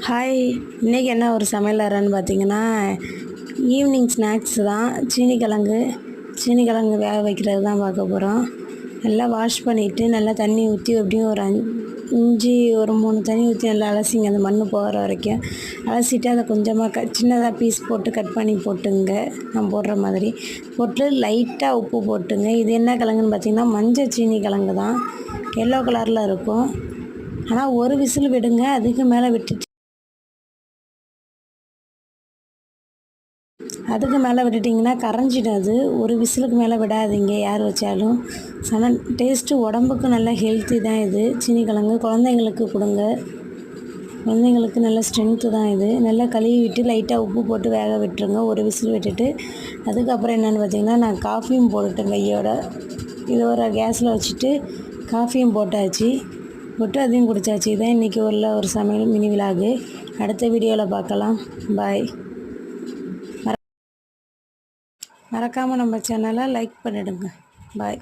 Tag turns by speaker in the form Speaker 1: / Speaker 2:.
Speaker 1: Hi, இன்றைக்கி என்ன ஒரு சமையல் அறைன்னு பார்த்தீங்கன்னா, ஈவினிங் ஸ்நாக்ஸ் தான். சீனிக்கிழங்கு வேக வைக்கிறது தான் பார்க்க போகிறோம். நல்லா வாஷ் பண்ணிவிட்டு நல்லா தண்ணி ஊற்றி எப்படியும் ஒரு 3 தண்ணி ஊற்றி நல்லா அலசிங்க, அந்த மண் போகிற வரைக்கும் அலசிட்டு அதை கொஞ்சமாக சின்னதாக பீஸ் போட்டு கட் பண்ணி போட்டுங்க. நான் போடுற மாதிரி போட்டு லைட்டாக உப்பு போட்டுங்க. இது என்ன கிழங்குன்னு பார்த்திங்கன்னா மஞ்சள் சீனி கிழங்கு தான், எல்லோ கலரில் இருக்கும். ஆனால் ஒரு விசில் விடுங்க, அதுக்கு மேலே விட்டுட்டிங்கன்னா கரைஞ்சிடும். அது ஒரு விசிலுக்கு மேலே விடாதீங்க யார் வச்சாலும். ஆனால் டேஸ்ட்டு உடம்புக்கு நல்ல ஹெல்த்தி தான் இது சீனிக்கிழங்கு. குழந்தைங்களுக்கு கொடுங்க, குழந்தைங்களுக்கு நல்ல ஸ்ட்ரென்த்து தான் இது. நல்லா கழுவி விட்டு லைட்டாக உப்பு போட்டு வேக விட்டுருங்க, ஒரு விசில் விட்டுட்டு. அதுக்கப்புறம் என்னென்னு பார்த்திங்கன்னா நான் காஃபியும் போட்டுட்டேன் கையோட. இது ஒரு கேஸில் வச்சுட்டு காஃபியும் போட்டு அதையும் குடித்தாச்சு. இதான் இன்றைக்கி ஒரு சமையல் மினி விலாகு. அடுத்த வீடியோவில் பார்க்கலாம். பாய். மறக்காமல் நம்ம சேனலை லைக் பண்ணிவிடுங்க. பாய்.